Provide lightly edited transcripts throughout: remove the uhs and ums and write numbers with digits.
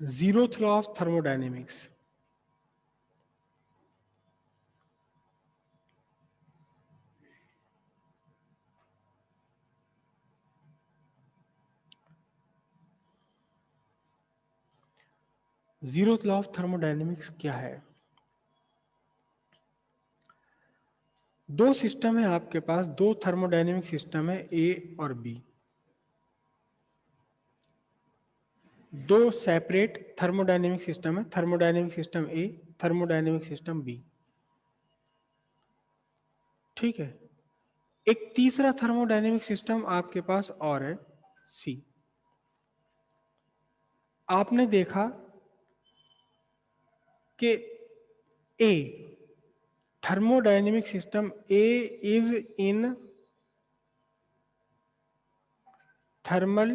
zeroth law of thermodynamics. zeroth law of thermodynamics क्या है? दो सिस्टम है आपके पास, दो थर्मोडायनेमिक सिस्टम है ए और बी, दो सेपरेट थर्मोडायनेमिक सिस्टम है, थर्मोडायनेमिक सिस्टम ए, थर्मोडायनेमिक सिस्टम बी। ठीक है, एक तीसरा थर्मोडायनेमिक सिस्टम आपके पास और है सी। आपने देखा कि ए thermodynamic system A is in thermal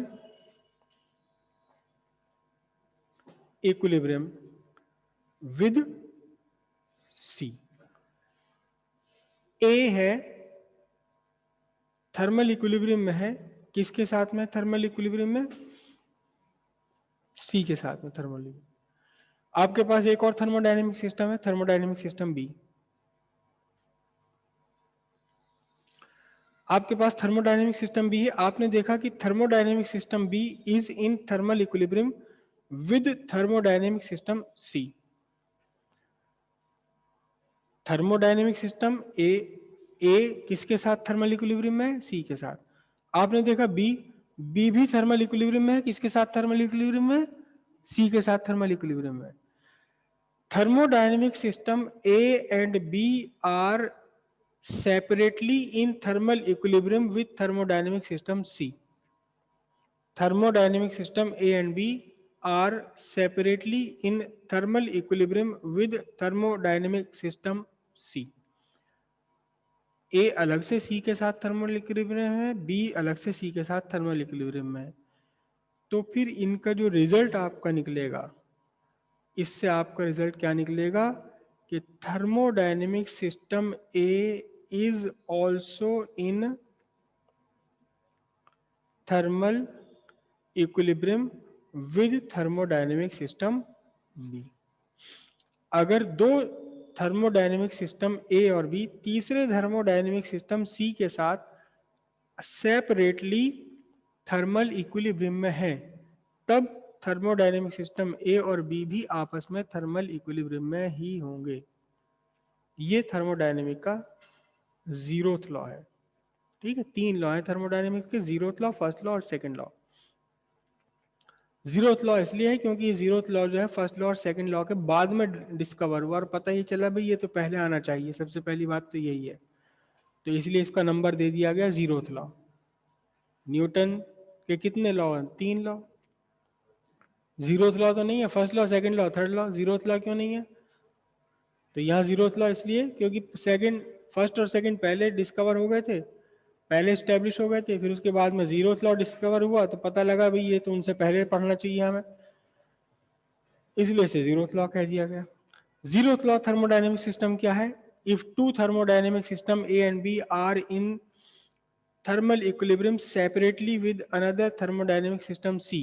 equilibrium with C। A है थर्मल इक्विलिब्रियम में है, किसके साथ में? थर्मल इक्विलिब्रियम में C के साथ में थर्मल इक्विलिब्रियम। आपके पास एक और थर्मोडायनेमिक सिस्टम है, थर्मोडायनेमिक सिस्टम B। आपके पास थर्मोडायनेमिक सिस्टम B है। आपने देखा कि thermodynamic system B is in thermal equilibrium with thermodynamic system C। Thermodynamic system A किसके साथ थर्मल इक्विलिब्रियम में? सी के साथ। आपने देखा बी भी थर्मल इक्विलिब्रियम में है, किसके साथ थर्मल इक्विलिब्रियम में? सी के साथ थर्मल इक्विलिब्रियम में। Thermodynamic system A and B are separately in thermal equilibrium with thermodynamic system C. thermodynamic system A and B are separately in thermal equilibrium with thermodynamic system C। A अलग से C के साथ thermal equilibrium है, B अलग से C के साथ thermal equilibrium है। तो फिर इनका जो रिजल्ट आपका निकलेगा, इससे आपका रिजल्ट क्या निकलेगा कि thermodynamic system A is also in thermal equilibrium with thermodynamic system B. अगर दो थर्मोडायनेमिक सिस्टम ए और बी तीसरे थर्मोडायनेमिक सिस्टम सी के साथ सेपरेटली थर्मल इक्विलिब्रियम में है, तब थर्मोडायनेमिक सिस्टम ए और बी भी आपस में थर्मल इक्विलिब्रियम में ही होंगे। ये थर्मोडायनेमिक का जीरोथ लॉ है। ठीक है, तीन लॉ है थर्मोडायनेमिक के, जीरोथ लॉ, फर्स्ट लॉ और सेकंड लॉ। जीरोथ लॉ इसलिए है क्योंकि ये जीरोथ लॉ जो है फर्स्ट लॉ और सेकंड लॉ के बाद में डिस्कवर हुआ और पता ही चला भाई ये तो पहले आना चाहिए, सबसे पहली बात तो यही है। तो इसलिए इसका नंबर दे दिया गया जीरोथ लॉ। न्यूटन के कितने लॉ हैं? तीन लॉ। जीरोथ लॉ तो नहीं है, first law, second law, third law. Zeroth law क्यों नहीं है? तो यहाँ जीरोथ लॉ इसलिए क्योंकि फर्स्ट और सेकंड पहले डिस्कवर हो गए थे, पहले स्टैब्लिश हो गए थे, फिर उसके बाद में जीरोथ लॉ डिस्कवर हुआ तो पता लगा भाई ये तो उनसे पहले पढ़ना चाहिए हमें, इसलिए से जीरोथ लॉ कह दिया गया। जीरोथ लॉ थर्मोडायनेमिक सिस्टम क्या है? If two thermodynamic system A and B are in thermal equilibrium separately with another thermodynamic system C,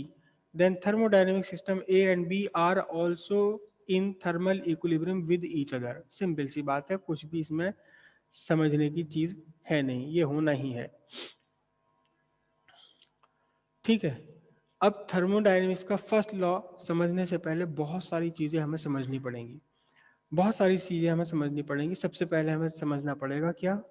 then thermodynamic system A and B are also in thermal equilibrium with each other। Simple सी बात है, कुछ भी इसमें समझने की चीज है नहीं, ये होना ही है। ठीक है, अब थर्मोडायनेमिक्स का फर्स्ट लॉ समझने से पहले बहुत सारी चीजें हमें समझनी पड़ेंगी, बहुत सारी चीजें हमें समझनी पड़ेंगी। सबसे पहले हमें समझना पड़ेगा क्या?